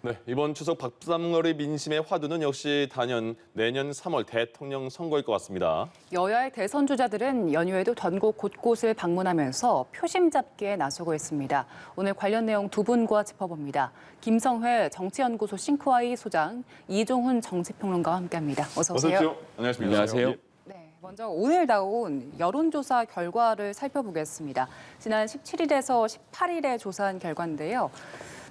네, 이번 추석 밥상머리 민심의 화두는 역시 단연 내년 3월 대통령 선거일 것 같습니다. 여야의 대선 주자들은 연휴에도 전국 곳곳을 방문하면서 표심 잡기에 나서고 있습니다. 오늘 관련 내용 두 분과 짚어봅니다. 김성회 정치연구소 싱크와이 소장, 이종훈 정치평론가와 함께합니다. 어서 오세요. 어서 오십시오. 안녕하십니까. 안녕하세요. 네, 먼저 오늘 나온 여론조사 결과를 살펴보겠습니다. 지난 17일에서 18일에 조사한 결과인데요.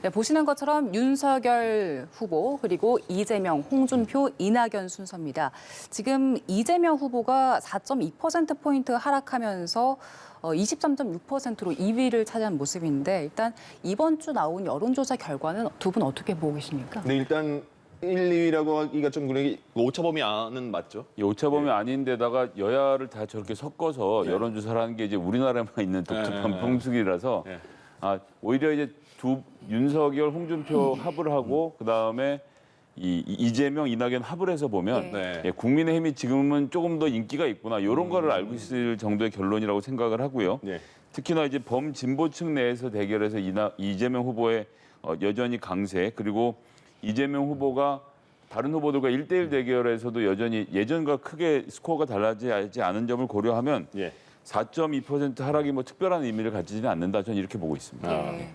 네, 보시는 것처럼 윤석열 후보 그리고 이재명, 홍준표, 이낙연 순서입니다. 지금 이재명 후보가 4.2%포인트 하락하면서 23.6%로 2위를 차지한 모습인데 일단 이번 주 나온 여론조사 결과는 두 분 어떻게 보고 계십니까? 네, 일단 1, 2위라고 하기가 좀 그러기 오차범위 안은 맞죠? 이 오차범위 아닌데다가 여야를 다 저렇게 섞어서 네. 여론조사를 하는 게 이제 우리나라에만 있는 독특한 네. 풍습이라서 네. 오히려 이제 윤석열, 홍준표 합을 하고 그다음에 이재명, 이낙연 합을 해서 보면 네. 예, 국민의힘이 지금은 조금 더 인기가 있구나 이런 거를 알고 있을 정도의 결론이라고 생각을 하고요. 네. 특히나 이제 범진보층 내에서 대결해서 이재명 후보의 여전히 강세 그리고 이재명 후보가 다른 후보들과 1대1 대결에서도 여전히 예전과 크게 스코어가 달라지지 않은 점을 고려하면 예. 4.2% 하락이 뭐 특별한 의미를 가지지는 않는다. 저는 이렇게 보고 있습니다. 네.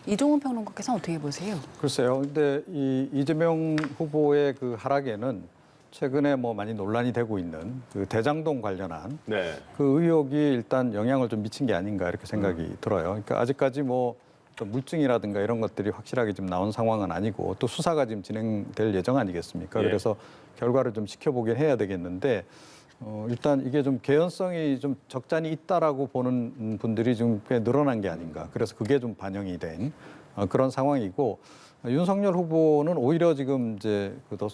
이종훈 평론가께서는 어떻게 보세요? 글쎄요. 근데 이재명 후보의 그 하락에는 최근에 뭐 많이 논란이 되고 있는 그 대장동 관련한 네. 그 의혹이 일단 영향을 좀 미친 게 아닌가 이렇게 생각이 들어요. 그러니까 아직까지 뭐 또 물증이라든가 이런 것들이 확실하게 지금 나온 상황은 아니고 또 수사가 지금 진행될 예정 아니겠습니까? 예. 그래서 결과를 좀 지켜보긴 해야 되겠는데 일단 이게 좀 개연성이 좀 적잖이 있다라고 보는 분들이 지금 꽤 늘어난 게 아닌가. 그래서 그게 좀 반영이 된 그런 상황이고 윤석열 후보는 오히려 지금 이제 더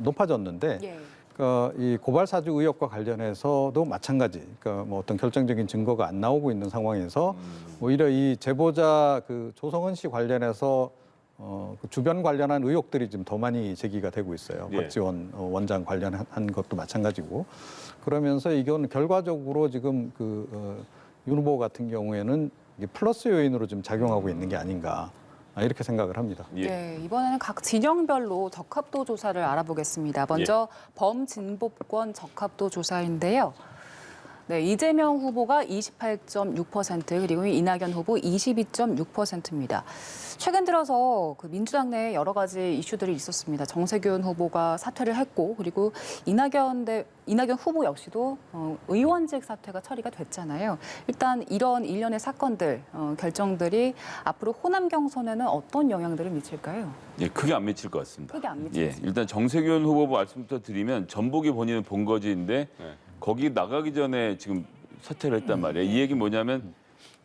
높아졌는데 예. 그러니까 이 고발 사주 의혹과 관련해서도 마찬가지. 그러니까 뭐 어떤 결정적인 증거가 안 나오고 있는 상황에서 오히려 이 제보자 그 조성은 씨 관련해서 그 주변 관련한 의혹들이 지금 더 많이 제기가 되고 있어요. 예. 박지원 원장 관련한 것도 마찬가지고. 그러면서 이건 결과적으로 지금 윤 후보 같은 경우에는 이게 플러스 요인으로 좀 작용하고 있는 게 아닌가. 이렇게 생각을 합니다. 예. 네, 이번에는 각 진영별로 적합도 조사를 알아보겠습니다. 먼저 범진보권 적합도 조사인데요. 네, 이재명 후보가 28.6% 그리고 이낙연 후보 22.6%입니다. 최근 들어서 그 민주당 내에 여러 가지 이슈들이 있었습니다. 정세균 후보가 사퇴를 했고 그리고 이낙연 후보 역시도 의원직 사퇴가 처리가 됐잖아요. 일단 이런 일련의 사건들, 결정들이 앞으로 호남 경선에는 어떤 영향들을 미칠까요? 예, 크게 안 미칠 것 같습니다. 크게 안 미칠 예, 것 같습니다. 일단 정세균 후보 말씀부터 드리면 전북이 본인은 본거지인데 네. 거기 나가기 전에 지금 사퇴를 했단 말이에요. 이 얘기 뭐냐면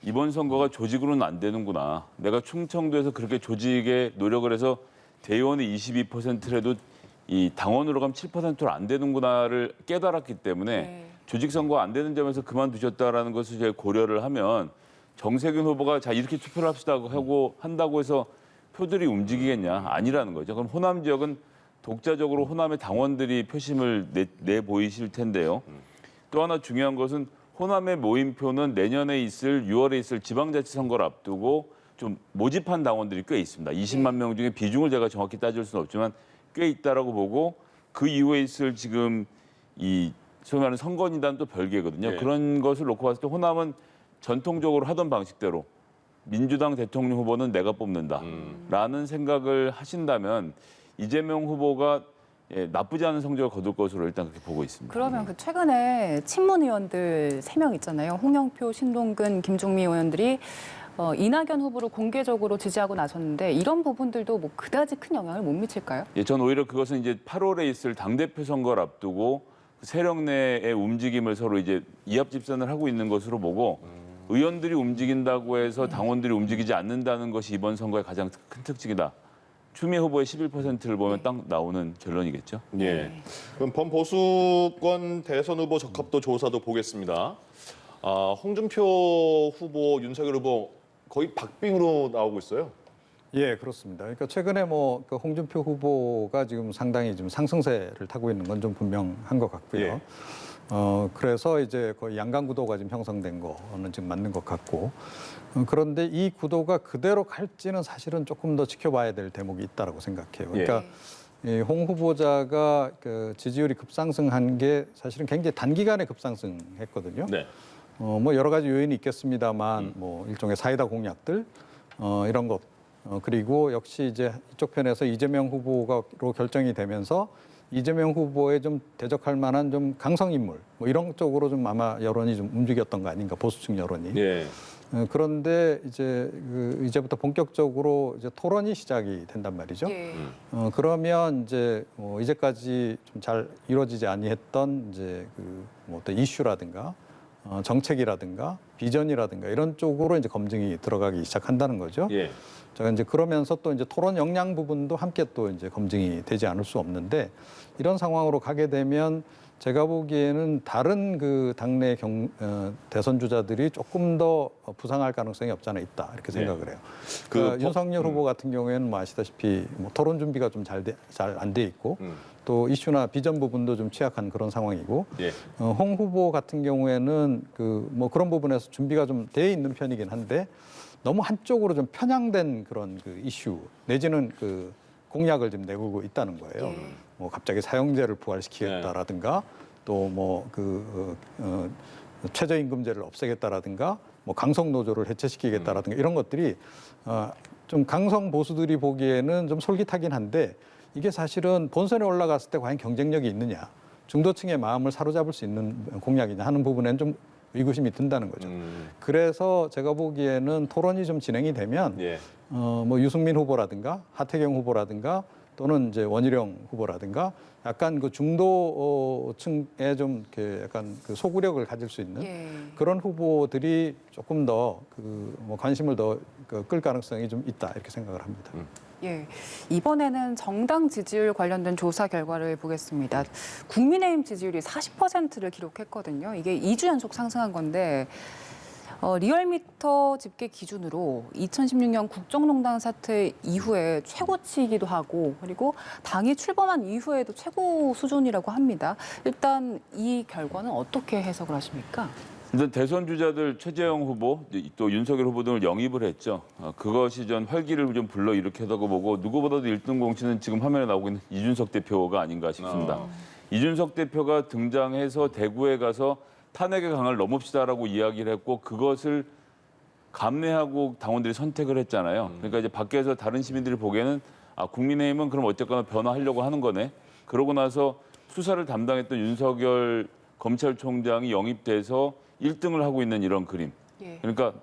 이번 선거가 조직으로는 안 되는구나. 내가 충청도에서 그렇게 조직에 노력을 해서 대의원이 22%라도 이 당원으로 가면 7%로 안 되는구나를 깨달았기 때문에 네. 조직 선거 안 되는 점에서 그만두셨다라는 것을 이제 고려를 하면 정세균 후보가 자 이렇게 투표를 합시다 하고 한다고 해서 표들이 움직이겠냐? 아니라는 거죠. 그럼 호남 지역은 독자적으로 호남의 당원들이 표심을 내보이실 텐데요. 또 하나 중요한 것은 호남의 모임표는 내년에 있을 6월에 있을 지방자치 선거를 앞두고 좀 모집한 당원들이 꽤 있습니다. 20만 명 중에 비중을 제가 정확히 따질 수는 없지만 꽤 있다라고 보고 그 이후에 있을 지금 이 소위 말하는 선거인단 또 별개거든요. 네. 그런 것을 놓고 봤을 때 호남은 전통적으로 하던 방식대로 민주당 대통령 후보는 내가 뽑는다라는 생각을 하신다면 이재명 후보가 나쁘지 않은 성적을 거둘 것으로 일단 그렇게 보고 있습니다. 그러면 그 최근에 친문 의원들 3명 있잖아요. 홍영표, 신동근, 김종미 의원들이 이낙연 후보를 공개적으로 지지하고 나섰는데 이런 부분들도 뭐 그다지 큰 영향을 못 미칠까요? 예, 전 오히려 그것은 이제 8월에 있을 당대표 선거를 앞두고 세력 내의 움직임을 서로 이제 이합집산을 하고 있는 것으로 보고 의원들이 움직인다고 해서 당원들이 움직이지 않는다는 것이 이번 선거의 가장 큰 특징이다. 추미애 후보의 11%를 보면 딱 나오는 결론이겠죠. 예. 그럼 범보수권 대선 후보 적합도 조사도 보겠습니다. 홍준표 후보, 윤석열 후보 거의 박빙으로 나오고 있어요. 예, 그렇습니다. 그러니까 최근에 그 홍준표 후보가 지금 상당히 좀 상승세를 타고 있는 건 좀 분명한 것 같고요. 예. 그래서 이제 거의 양강 구도가 지금 형성된 거는 지금 맞는 것 같고, 그런데 이 구도가 그대로 갈지는 사실은 조금 더 지켜봐야 될 대목이 있다라고 생각해요. 그러니까 이 홍 후보자가 그 지지율이 급상승한 게 사실은 굉장히 단기간에 급상승했거든요. 네. 뭐 여러 가지 요인이 있겠습니다만, 뭐 일종의 사이다 공약들 이런 것. 그리고 역시 이제 이쪽 편에서 이재명 후보가로 결정이 되면서 이재명 후보에 좀 대적할 만한 좀 강성 인물 뭐 이런 쪽으로 좀 아마 여론이 좀 움직였던 거 아닌가, 보수층 여론이. 예. 그런데 이제부터 본격적으로 이제 토론이 시작이 된단 말이죠. 예. 그러면 이제 이제까지 좀 잘 이루어지지 아니했던 이제 뭐 어떤 이슈라든가 정책이라든가 비전이라든가 이런 쪽으로 이제 검증이 들어가기 시작한다는 거죠. 예. 자, 이제 그러면서 또 이제 토론 역량 부분도 함께 또 이제 검증이 되지 않을 수 없는데, 이런 상황으로 가게 되면 제가 보기에는 다른 그 당내 대선 주자들이 조금 더 부상할 가능성이 없지 않아 있다, 이렇게 생각을 해요. 그러니까 윤석열 후보 같은 경우에는 뭐 아시다시피 뭐 토론 준비가 좀 잘 안 돼 있고 또 이슈나 비전 부분도 좀 취약한 그런 상황이고, 예. 홍 후보 같은 경우에는 뭐 그런 부분에서 준비가 좀 돼 있는 편이긴 한데 너무 한쪽으로 좀 편향된 그런 그 이슈 내지는 그 공약을 지금 내걸고 있다는 거예요. 뭐 갑자기 사형제를 부활시키겠다라든가 또 뭐 최저임금제를 없애겠다라든가 뭐 강성노조를 해체시키겠다라든가 이런 것들이 좀 강성 보수들이 보기에는 좀 솔깃하긴 한데, 이게 사실은 본선에 올라갔을 때 과연 경쟁력이 있느냐, 중도층의 마음을 사로잡을 수 있는 공약이냐 하는 부분에는 좀 의구심이 든다는 거죠. 그래서 제가 보기에는 토론이 좀 진행이 되면 예. 뭐 유승민 후보라든가 하태경 후보라든가 또는 이제 원희룡 후보라든가 약간 그 중도층에 좀 약간 그 소구력을 가질 수 있는 그런 후보들이 조금 더 뭐 관심을 더 끌 가능성이 좀 있다, 이렇게 생각을 합니다. 예, 이번에는 정당 지지율 관련된 조사 결과를 보겠습니다. 국민의힘 지지율이 40%를 기록했거든요. 이게 2주 연속 상승한 건데, 리얼미터 집계 기준으로 2016년 국정농단 사태 이후에 최고치이기도 하고, 그리고 당이 출범한 이후에도 최고 수준이라고 합니다. 일단 이 결과는 어떻게 해석을 하십니까? 일단 대선 주자들 최재형 후보 또 윤석열 후보 등을 영입을 했죠. 그것이 전 활기를 좀 불러일으켰다고 보고, 누구보다도 1등 공신은 지금 화면에 나오고 있는 이준석 대표가 아닌가 싶습니다. 이준석 대표가 등장해서 대구에 가서 탄핵의 강을 넘읍시다라고 이야기를 했고, 그것을 감내하고 당원들이 선택을 했잖아요. 그러니까 이제 밖에서 다른 시민들이 보기에는 국민의힘은 그럼 어쨌거나 변화하려고 하는 거네. 그러고 나서 수사를 담당했던 윤석열 검찰총장이 영입돼서 1등을 하고 있는 이런 그림. 그러니까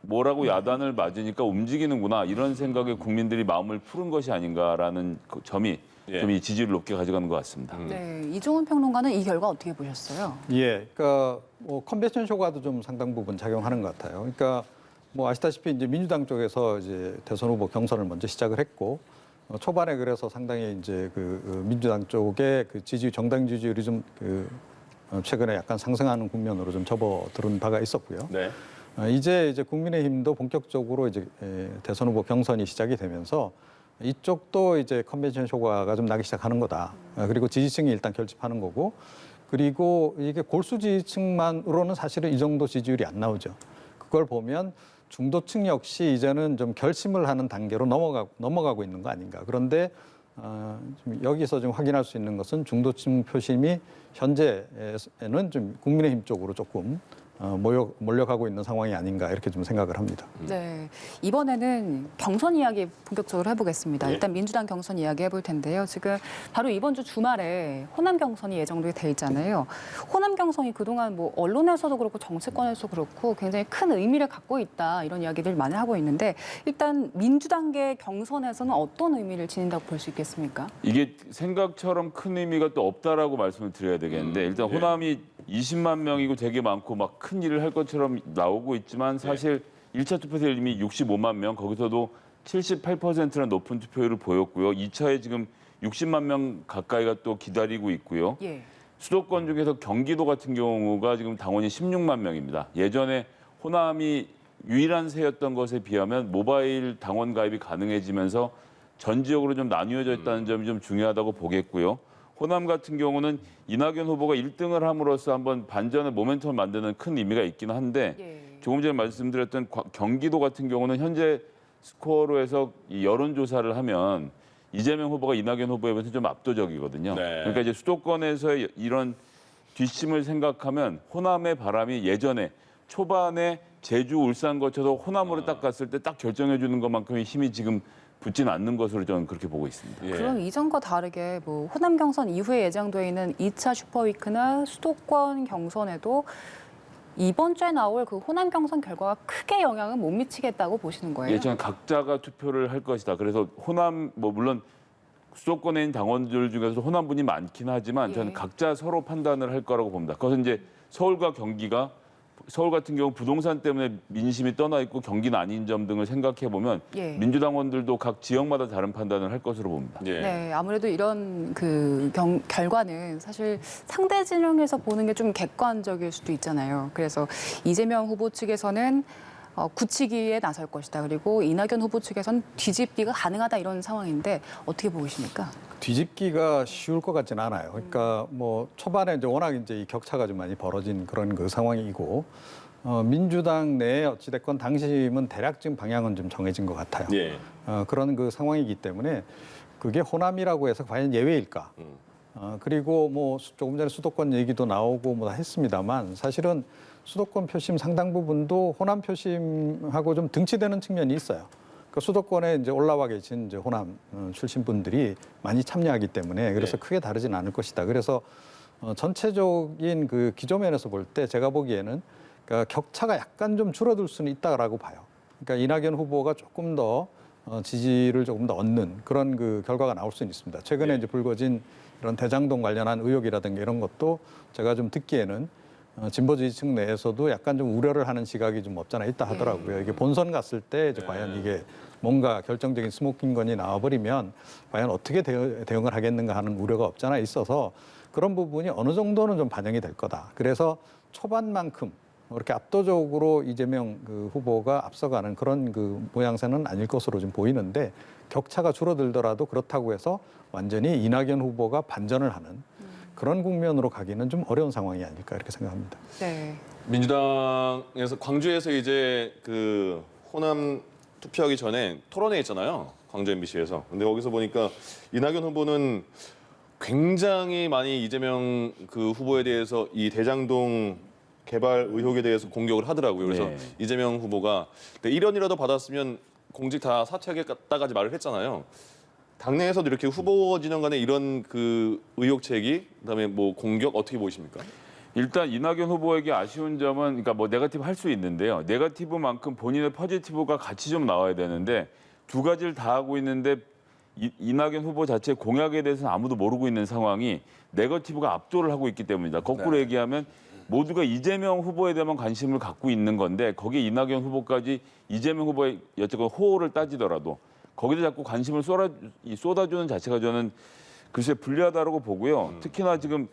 뭐라고 야단을 맞으니까 움직이는구나, 이런 생각에 국민들이 마음을 푸는 것이 아닌가라는 그 점이 좀 이 지지율을 높게 가져가는 것 같습니다. 네, 이종훈 평론가는 이 결과 어떻게 보셨어요? 예, 그러니까 뭐 컨벤션 효과도 좀 상당 부분 작용하는 것 같아요. 그러니까 뭐 아시다시피 이제 민주당 쪽에서 이제 대선 후보 경선을 먼저 시작을 했고, 초반에 그래서 상당히 이제 민주당 쪽의 그 정당 지지율이 좀 최근에 약간 상승하는 국면으로 좀 접어들은 바가 있었고요. 네. 이제 국민의힘도 본격적으로 이제 대선 후보 경선이 시작이 되면서 이쪽도 이제 컨벤션 효과가 좀 나기 시작하는 거다. 그리고 지지층이 일단 결집하는 거고, 그리고 이게 골수 지지층만으로는 사실은 이 정도 지지율이 안 나오죠. 그걸 보면 중도층 역시 이제는 좀 결심을 하는 단계로 넘어가고 있는 거 아닌가. 그런데 좀 여기서 좀 확인할 수 있는 것은 중도층 표심이 현재에는 좀 국민의힘 쪽으로 조금 몰려가고 있는 상황이 아닌가, 이렇게 좀 생각을 합니다. 네, 이번에는 경선 이야기 본격적으로 해보겠습니다. 예. 일단 민주당 경선 이야기 해볼 텐데요. 지금 바로 이번 주 주말에 호남 경선이 예정돼 있잖아요. 호남 경선이 그동안 뭐 언론에서도 그렇고 정치권에서도 그렇고 굉장히 큰 의미를 갖고 있다, 이런 이야기들 많이 하고 있는데, 일단 민주당계 경선에서는 어떤 의미를 지닌다고 볼 수 있겠습니까? 이게 생각처럼 큰 의미가 또 없다라고 말씀을 드려야 되겠는데, 일단 호남이 20만 명이고 되게 많고 막 큰 일을 할 것처럼 나오고 있지만, 사실 1차 투표 때 이미 65만 명, 거기서도 78%나 높은 투표율을 보였고요. 2차에 지금 60만 명 가까이가 또 기다리고 있고요. 예. 수도권 중에서 경기도 같은 경우가 지금 당원이 16만 명입니다. 예전에 호남이 유일한 세였던 것에 비하면 모바일 당원 가입이 가능해지면서 전 지역으로 좀 나뉘어져 있다는 점이 좀 중요하다고 보겠고요. 호남 같은 경우는 이낙연 후보가 1등을 함으로써 한번 반전의 모멘텀을 만드는 큰 의미가 있긴 한데 예. 조금 전에 말씀드렸던 경기도 같은 경우는 현재 스코어로 해서 이 여론조사를 하면 이재명 후보가 이낙연 후보에 비해서 좀 압도적이거든요. 네. 그러니까 이제 수도권에서의 이런 뒷심을 생각하면 호남의 바람이 예전에 초반에 제주, 울산 거쳐서 호남으로 딱 갔을 때 딱 결정해 주는 것만큼의 힘이 지금 붙지는 않는 것으로 저는 그렇게 보고 있습니다. 예. 그럼 이전과 다르게 뭐 호남 경선 이후에 예정돼 있는 2차 슈퍼위크나 수도권 경선에도 이번 주에 나올 그 호남 경선 결과가 크게 영향은 못 미치겠다고 보시는 거예요? 예, 저는 각자가 투표를 할 것이다. 그래서 호남 뭐 물론 수도권에 있는 당원들 중에서 호남분이 많긴 하지만 저는 예. 각자 서로 판단을 할 거라고 봅니다. 그것은 이제 서울과 경기가 서울 같은 경우 부동산 때문에 민심이 떠나 있고 경기는 아닌 점 등을 생각해 보면 예. 민주당원들도 각 지역마다 다른 판단을 할 것으로 봅니다. 예. 네, 아무래도 이런 그 결과는 사실 상대 진영에서 보는 게 좀 객관적일 수도 있잖아요. 그래서 이재명 후보 측에서는 굳히기에 나설 것이다. 그리고 이낙연 후보 측에서는 뒤집기가 가능하다 이런 상황인데 어떻게 보이십니까? 뒤집기가 쉬울 것 같지는 않아요. 그러니까 뭐 초반에 이제 워낙 이제 이 격차가 좀 많이 벌어진 그런 그 상황이고 민주당 내에 어찌됐건 당심은 대략 지금 방향은 좀 정해진 것 같아요. 예. 그런 그 상황이기 때문에 그게 호남이라고 해서 과연 예외일까? 그리고 뭐 조금 전에 수도권 얘기도 나오고 뭐 다 했습니다만 사실은 수도권 표심 상당 부분도 호남 표심하고 좀 등치되는 측면이 있어요. 그 수도권에 이제 올라와 계신 이제 호남 출신 분들이 많이 참여하기 때문에 그래서 네. 크게 다르진 않을 것이다. 그래서 전체적인 그 기조면에서 볼 때 제가 보기에는 그러니까 격차가 약간 좀 줄어들 수는 있다라고 봐요. 그러니까 이낙연 후보가 조금 더 지지를 조금 더 얻는 그런 그 결과가 나올 수는 있습니다. 최근에 네. 이제 불거진 이런 대장동 관련한 의혹이라든가 이런 것도 제가 좀 듣기에는 진보 지지층 내에서도 약간 좀 우려를 하는 시각이 좀 없잖아 있다 하더라고요. 이게 본선 갔을 때 이제 과연 이게 뭔가 결정적인 스모킹건이 나와버리면 과연 어떻게 대응을 하겠는가 하는 우려가 없잖아 있어서 그런 부분이 어느 정도는 좀 반영이 될 거다. 그래서 초반만큼 그렇게 압도적으로 이재명 그 후보가 앞서가는 그런 그 모양새는 아닐 것으로 좀 보이는데 격차가 줄어들더라도 그렇다고 해서 완전히 이낙연 후보가 반전을 하는 그런 국면으로 가기는 좀 어려운 상황이 아닐까 이렇게 생각합니다. 네. 민주당에서 광주에서 이제 그 호남 투표하기 전에 토론회 있잖아요. 광주 MBC에서. 근데 거기서 보니까 이낙연 후보는 굉장히 많이 이재명 그 후보에 대해서 이 대장동 개발 의혹에 대해서 공격을 하더라고요. 그래서 네. 이재명 후보가 1원이라도 받았으면 공직 다 사퇴하겠다까지 말을 했잖아요. 당내에서도 이렇게 후보 진영 간에 이런 그 의혹 제기, 그다음에 뭐 공격 어떻게 보이십니까? 일단 이낙연 후보에게 아쉬운 점은 그러니까 뭐 네거티브 할 수 있는데요. 네거티브만큼 본인의 포지티브가 같이 좀 나와야 되는데 두 가지를 다 하고 있는데 이낙연 후보 자체 공약에 대해서는 아무도 모르고 있는 상황이 네거티브가 압도를 하고 있기 때문이다. 거꾸로 네. 얘기하면 모두가 이재명 후보에 대한 관심을 갖고 있는 건데 거기에 이낙연 후보까지 이재명 후보의 여태껏 호호를 따지더라도 거기다 자꾸 관심을 쏟아주는 자체가 저는 글쎄 불리하다고 보고요. 특히나 지금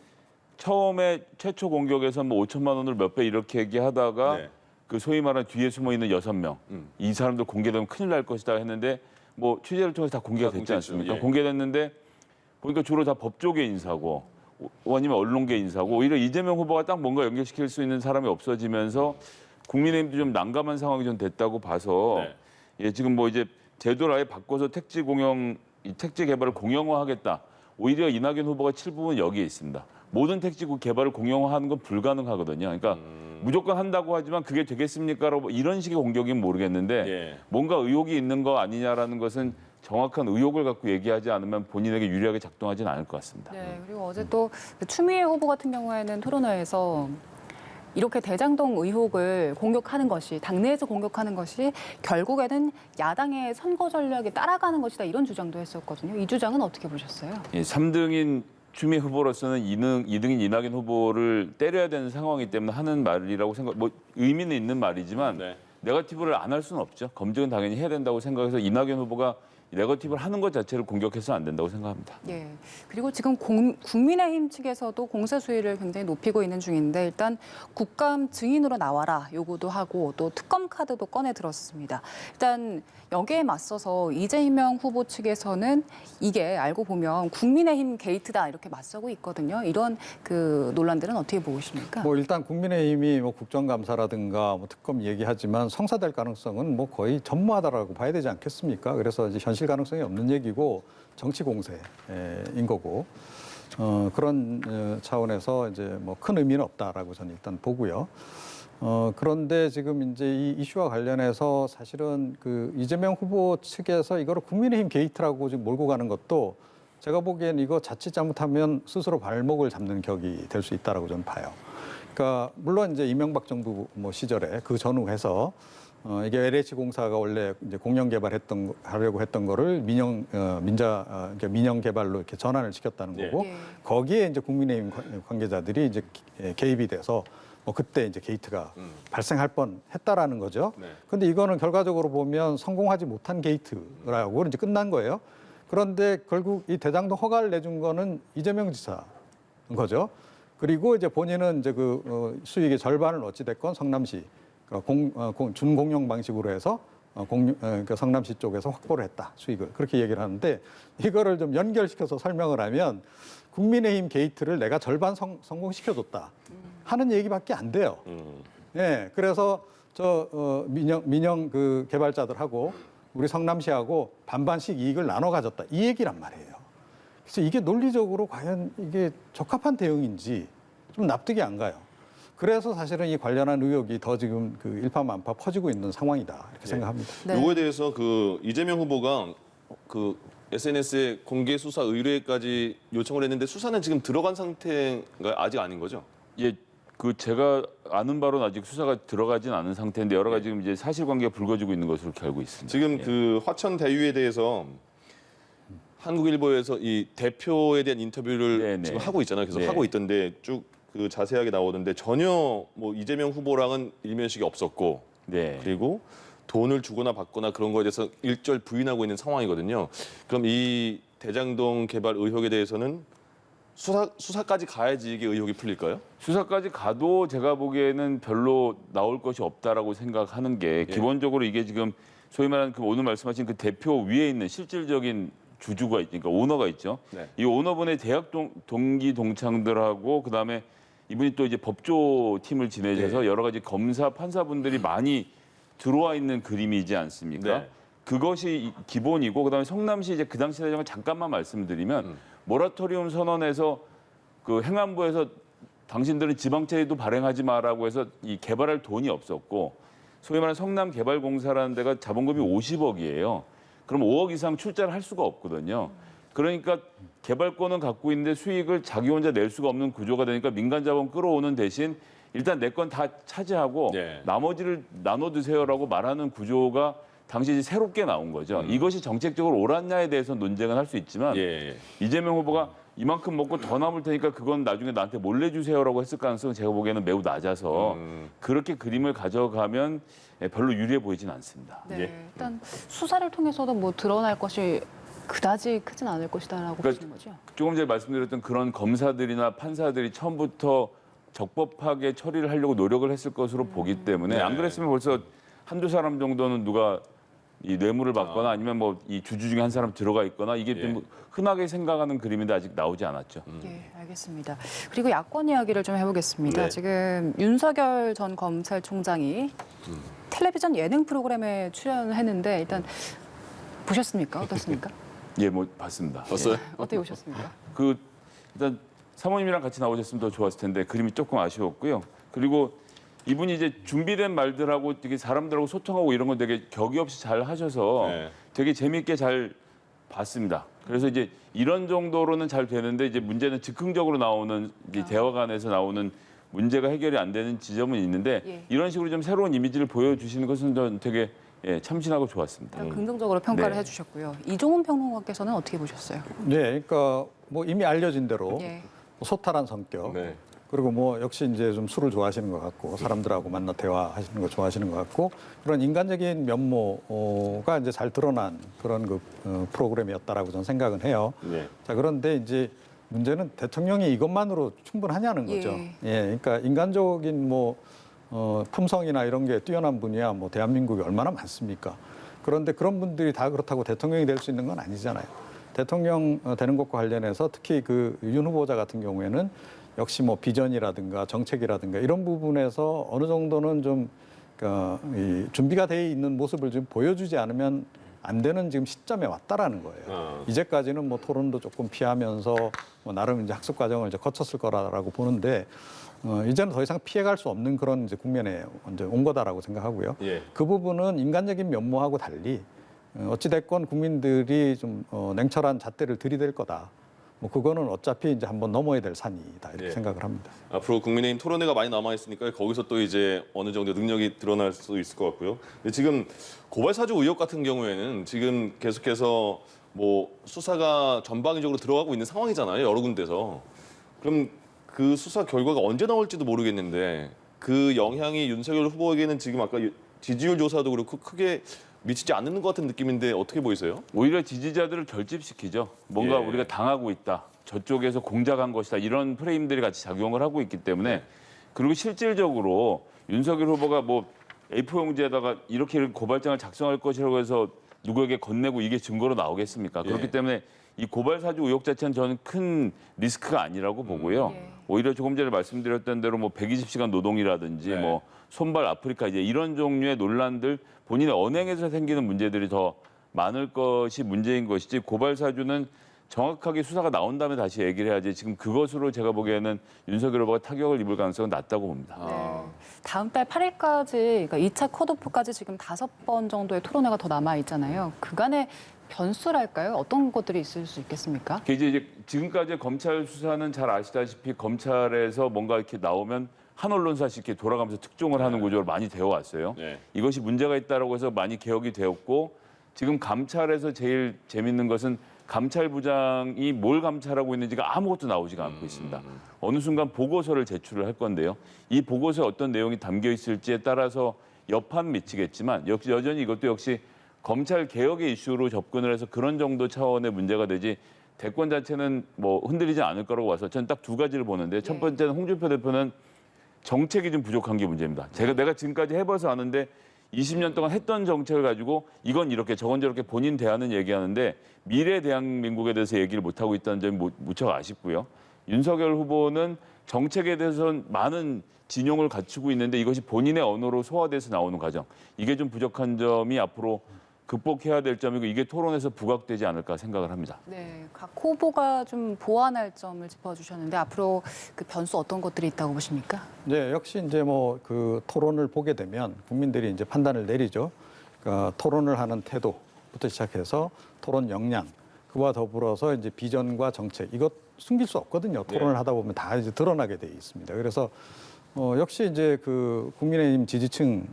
처음에 최초 공격에서 뭐 5천만 원을 몇 배 이렇게 얘기하다가 네. 그 소위 말하는 뒤에 숨어 있는 6명 이 사람들 공개되면 큰일 날 것이다 했는데 뭐 취재를 통해서 다 공개가 됐지 공개됐죠. 않습니까? 예. 공개됐는데 보니까 주로 다 법조계 인사고 아니면 언론계 인사고 오히려 이재명 후보가 딱 뭔가 연결시킬 수 있는 사람이 없어지면서 국민의힘도 좀 난감한 상황이 좀 됐다고 봐서 네. 예, 지금 뭐 이제 제도를 아예 바꿔서 택지 개발을 공영화하겠다. 오히려 이낙연 후보가 칠 부분은 여기에 있습니다. 모든 택지 개발을 공영화하는 건 불가능하거든요. 그러니까 무조건 한다고 하지만 그게 되겠습니까라고 이런 식의 공격이면 모르겠는데 예. 뭔가 의혹이 있는 거 아니냐라는 것은 정확한 의혹을 갖고 얘기하지 않으면 본인에게 유리하게 작동하지는 않을 것 같습니다. 네, 그리고 어제 또 추미애 후보 같은 경우에는 토론회에서 이렇게 대장동 의혹을 공격하는 것이 당내에서 공격하는 것이 결국에는 야당의 선거 전략에 따라가는 것이다 이런 주장도 했었거든요. 이 주장은 어떻게 보셨어요? 예, 3등인 추미애 후보로서는 2등인 이낙연 후보를 때려야 되는 상황이기 때문에 하는 말이라고 뭐 의미는 있는 말이지만 네. 네거티브를 안 할 수는 없죠. 검증은 당연히 해야 된다고 생각해서 이낙연 후보가 네거티브를 하는 것 자체를 공격해서는 안 된다고 생각합니다. 예. 그리고 지금 국민의힘 측에서도 공세 수위를 굉장히 높이고 있는 중인데 일단 국감 증인으로 나와라 요구도 하고 또 특검 카드도 꺼내 들었습니다. 일단 여기에 맞서서 이재명 후보 측에서는 이게 알고 보면 국민의힘 게이트다 이렇게 맞서고 있거든요. 이런 그 논란들은 어떻게 보십니까? 뭐 일단 국민의힘이 뭐 국정감사라든가 뭐 특검 얘기하지만 성사될 가능성은 뭐 거의 전무하다라고 봐야 되지 않겠습니까? 그래서 이제 현실 가능성이 없는 얘기고 정치 공세인 거고 그런 차원에서 이제 뭐 큰 의미는 없다라고 저는 일단 보고요. 그런데 지금 이제 이 이슈와 관련해서 사실은 그 이재명 후보 측에서 이거를 국민의힘 게이트라고 지금 몰고 가는 것도 제가 보기엔 이거 자칫 잘못하면 스스로 발목을 잡는 격이 될 수 있다라고 저는 봐요. 그러니까 물론 이제 이명박 정부 뭐 시절에 그 전후해서 이게 LH공사가 원래 이제 공영 개발하려고 했던 거를 민영 개발로 이렇게 전환을 시켰다는 거고 예. 거기에 이제 국민의힘 관계자들이 이제 개입이 돼서 뭐 그때 이제 게이트가 발생할 뻔했다라는 거죠. 네. 근데 이거는 결과적으로 보면 성공하지 못한 게이트라고 이제 끝난 거예요. 그런데 결국 이 대장동 허가를 내준 거는 이재명 지사인 거죠. 그리고 이제 본인은 이제 그 수익의 절반을 어찌 됐건 성남시 준공영 방식으로 해서 그러니까 성남시 쪽에서 확보를 했다 수익을 그렇게 얘기를 하는데 이거를 좀 연결시켜서 설명을 하면 국민의힘 게이트를 내가 절반 성공시켜줬다 하는 얘기밖에 안 돼요. 예, 그래서 민영 그 개발자들하고 우리 성남시하고 반반씩 이익을 나눠 가졌다 이 얘기란 말이에요. 그래서 이게 논리적으로 과연 이게 적합한 대응인지 좀 납득이 안 가요. 그래서 사실은 이 관련한 의혹이 더 지금 그 일파만파 퍼지고 있는 상황이다 이렇게 생각합니다. 네. 이거에 대해서 그 이재명 후보가 그 SNS에 공개 수사 의뢰까지 요청을 했는데 수사는 지금 들어간 상태가 아직 아닌 거죠? 예, 그 제가 아는 바로는 아직 수사가 들어가진 않은 상태인데 여러 가지 지금 이제 사실관계가 불거지고 있는 것으로 이렇게 알고 있습니다. 지금 예. 그 화천 대유에 대해서 한국일보에서 이 대표에 대한 인터뷰를 네네. 지금 하고 있잖아요. 계속 네. 하고 있던데 쭉 그 자세하게 나오던데 전혀 뭐 이재명 후보랑은 일면식이 없었고 네. 그리고 돈을 주거나 받거나 그런 거에 대해서 일절 부인하고 있는 상황이거든요. 그럼 이 대장동 개발 의혹에 대해서는 수사까지 가야지 이게 의혹이 풀릴까요? 수사까지 가도 제가 보기에는 별로 나올 것이 없다라고 생각하는 게 예. 기본적으로 이게 지금 소위 말하는 그 오늘 말씀하신 그 대표 위에 있는 실질적인 주주가 있으니까 오너가 있죠. 네. 이 오너분의 대학 동기 동창들하고 그다음에 이분이 또 이제 법조 팀을 지내셔서 네. 여러 가지 검사 판사분들이 많이 들어와 있는 그림이지 않습니까? 네. 그것이 기본이고 그다음에 성남시 이제 그 당시 사정을 잠깐만 말씀드리면 모라토리움 선언에서 그 행안부에서 당신들은 지방채도 발행하지 마라고 해서 이 개발할 돈이 없었고 소위 말하는 성남개발공사라는 데가 자본금이 50억이에요. 그럼 5억 이상 출자를 할 수가 없거든요. 그러니까 개발권은 갖고 있는데 수익을 자기 혼자 낼 수가 없는 구조가 되니까 민간 자본 끌어오는 대신 일단 내 건 다 차지하고 네. 나머지를 나눠 드세요라고 말하는 구조가 당시 이제 새롭게 나온 거죠. 이것이 정책적으로 옳았냐에 대해서 논쟁은 할 수 있지만 예. 이재명 후보가 이만큼 먹고 더 남을 테니까 그건 나중에 나한테 몰래 주세요라고 했을 가능성은 제가 보기에는 매우 낮아서 그렇게 그림을 가져가면 별로 유리해 보이진 않습니다. 네. 예. 일단 수사를 통해서도 뭐 드러날 것이 그다지 크진 않을 것이다라고 그러니까 보시는 거죠? 조금 전에 말씀드렸던 그런 검사들이나 판사들이 처음부터 적법하게 처리를 하려고 노력을 했을 것으로 보기 때문에 네. 안 그랬으면 벌써 한두 사람 정도는 누가 이 뇌물을 받거나 아니면 뭐 이 주주 중에 한 사람 들어가 있거나 이게 예. 좀 흔하게 생각하는 그림인데 아직 나오지 않았죠. 예, 알겠습니다. 그리고 야권 이야기를 좀 해보겠습니다. 네. 지금 윤석열 전 검찰총장이 텔레비전 예능 프로그램에 출연을 했는데 일단 보셨습니까? 어떻습니까? 예, 뭐 봤습니다. 봤어요? 예. 어떻게 보셨습니까? 그 일단 사모님이랑 같이 나오셨으면 더 좋았을 텐데 그림이 조금 아쉬웠고요. 그리고 이분이 이제 준비된 말들하고 되게 사람들하고 소통하고 이런 건 되게 격이 없이 잘 하셔서 네. 되게 재미있게 잘 봤습니다. 그래서 이제 이런 정도로는 잘 되는데 이제 문제는 즉흥적으로 나오는 이제 대화관에서 나오는 문제가 해결이 안 되는 지점은 있는데 예. 이런 식으로 좀 새로운 이미지를 보여주시는 것은 전 되게 참신하고 좋았습니다. 일단 긍정적으로 평가를 네. 해주셨고요. 이종훈 평론가께서는 어떻게 보셨어요? 네, 그러니까 뭐 이미 알려진 대로 예. 소탈한 성격, 네. 그리고 뭐 역시 이제 좀 술을 좋아하시는 것 같고 사람들하고 만나 대화하시는 거 좋아하시는 것 같고 그런 인간적인 면모가 이제 잘 드러난 그런 프로그램이었다라고 저는 생각은 해요. 네. 자, 그런데 이제 문제는 대통령이 이것만으로 충분하냐는 거죠. 예, 그러니까 인간적인 품성이나 이런 게 뛰어난 분이야 뭐 대한민국이 얼마나 많습니까? 그런데 그런 분들이 다 그렇다고 대통령이 될 수 있는 건 아니잖아요. 대통령 되는 것과 관련해서 특히 그 윤 후보자 같은 경우에는 역시 뭐 비전이라든가 정책이라든가 이런 부분에서 어느 정도는 좀 이 준비가 돼 있는 모습을 좀 보여주지 않으면 안 되는 지금 시점에 왔다라는 거예요. 이제까지는 뭐 토론도 조금 피하면서 뭐 나름 이제 학습 과정을 이제 거쳤을 거라고 보는데 이제는 더 이상 피해갈 수 없는 그런 이제 국면에 이제 온 거다라고 생각하고요. 예. 그 부분은 인간적인 면모하고 달리 어찌 됐건 국민들이 좀 냉철한 잣대를 들이댈 거다. 뭐 그거는 어차피 이제 한번 넘어야 될 산이다 이렇게 네. 생각을 합니다. 앞으로 국민의힘 토론회가 많이 남아 있으니까 거기서 또 이제 어느 정도 능력이 드러날 수 있을 것 같고요. 근데 지금 고발 사주 의혹 같은 경우에는 지금 계속해서 뭐 수사가 전방위적으로 들어가고 있는 상황이잖아요. 여러 군데서. 그럼 그 수사 결과가 언제 나올지도 모르겠는데 그 영향이 윤석열 후보에게는 지금 아까 지지율 조사도 그렇고 크게 미치지 않는 것 같은 느낌인데 어떻게 보이세요? 오히려 지지자들을 결집시키죠. 뭔가 예. 우리가 당하고 있다. 저쪽에서 공작한 것이다. 이런 프레임들이 같이 작용을 하고 있기 때문에 그리고 실질적으로 윤석열 후보가 뭐 A4 용지에다가 이렇게 고발장을 작성할 것이라고 해서 누구에게 건네고 이게 증거로 나오겠습니까? 예. 그렇기 때문에 이 고발 사주 의혹 자체는 저는 큰 리스크가 아니라고 보고요. 예. 오히려 조금 전에 말씀드렸던 대로 뭐 120시간 노동이라든지 네. 뭐 손발 아프리카 이제 이런 종류의 논란들 본인의 언행에서 생기는 문제들이 더 많을 것이 문제인 것이지 고발 사주는 정확하게 수사가 나온 다음에 다시 얘기를 해야지 지금 그것으로 제가 보기에는 윤석열 후보가 타격을 입을 가능성은 낮다고 봅니다. 네. 다음 달 8일까지, 그러니까 2차 컷오프까지 지금 5번 정도의 토론회가 더 남아 있잖아요. 그간의 변수랄까요? 어떤 것들이 있을 수 있겠습니까? 이제 지금까지 검찰 수사는 잘 아시다시피 검찰에서 뭔가 이렇게 나오면 한 언론사씩 이렇게 돌아가면서 특종을 하는 구조로 많이 되어 왔어요. 네. 이것이 문제가 있다라고 해서 많이 개혁이 되었고 지금 감찰에서 제일 재밌는 것은 감찰부장이 뭘 감찰하고 있는지가 아무것도 나오지가 않고 있습니다. 어느 순간 보고서를 제출을 할 건데요. 이 보고서에 어떤 내용이 담겨 있을지에 따라서 여파는 미치겠지만 여전히 이것도 역시 검찰 개혁의 이슈로 접근을 해서 그런 정도 차원의 문제가 되지 대권 자체는 뭐 흔들리지 않을 거라고 봐서 저는 딱 두 가지를 보는데 첫 번째는 홍준표 대표는 정책이 좀 부족한 게 문제입니다. 내가 지금까지 해봐서 아는데 20년 동안 했던 정책을 가지고 이건 이렇게 저건 저렇게 본인 대안은 얘기하는데 미래 대한민국에 대해서 얘기를 못하고 있다는 점이 무척 아쉽고요. 윤석열 후보는 정책에 대해서는 많은 진용을 갖추고 있는데 이것이 본인의 언어로 소화돼서 나오는 과정. 이게 좀 부족한 점이 앞으로 극복해야 될 점이고 이게 토론에서 부각되지 않을까 생각을 합니다. 네, 각 후보가 좀 보완할 점을 짚어주셨는데 앞으로 그 변수 어떤 것들이 있다고 보십니까? 네, 역시 이제 뭐 그 토론을 보게 되면 국민들이 이제 판단을 내리죠. 그러니까 토론을 하는 태도부터 시작해서 토론 역량, 그와 더불어서 이제 비전과 정책 이것 숨길 수 없거든요. 토론을 하다 보면 다 이제 드러나게 돼 있습니다. 그래서 역시 이제 그 국민의힘 지지층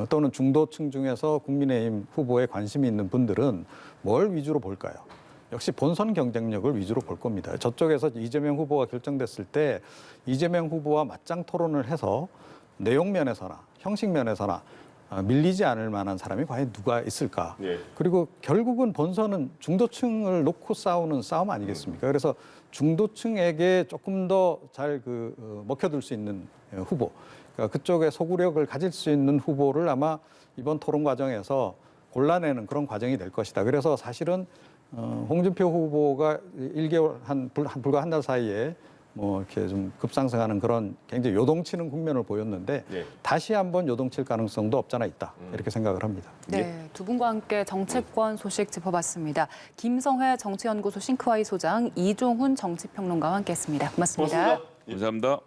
또는 중도층 중에서 국민의힘 후보에 관심이 있는 분들은 뭘 위주로 볼까요? 역시 본선 경쟁력을 위주로 볼 겁니다. 저쪽에서 이재명 후보가 결정됐을 때 이재명 후보와 맞짱 토론을 해서 내용 면에서나 형식 면에서나 밀리지 않을 만한 사람이 과연 누가 있을까? 네. 그리고 결국은 본선은 중도층을 놓고 싸우는 싸움 아니겠습니까? 그래서 중도층에게 조금 더 잘 먹혀들 수 있는 후보, 그러니까 그쪽에 소구력을 가질 수 있는 후보를 아마 이번 토론 과정에서 골라내는 그런 과정이 될 것이다. 그래서 사실은 홍준표 후보가 1개월 불과 한 달 사이에 뭐 이렇게 좀 급상승하는 그런 굉장히 요동치는 국면을 보였는데 네. 다시 한번 요동칠 가능성도 없잖아 있다. 이렇게 생각을 합니다. 네, 두 분과 함께 정치권 소식 짚어봤습니다. 김성회 정치연구소 싱크와이 소장, 이종훈 정치평론가와 함께했습니다. 고맙습니다. 고맙습니다. 감사합니다.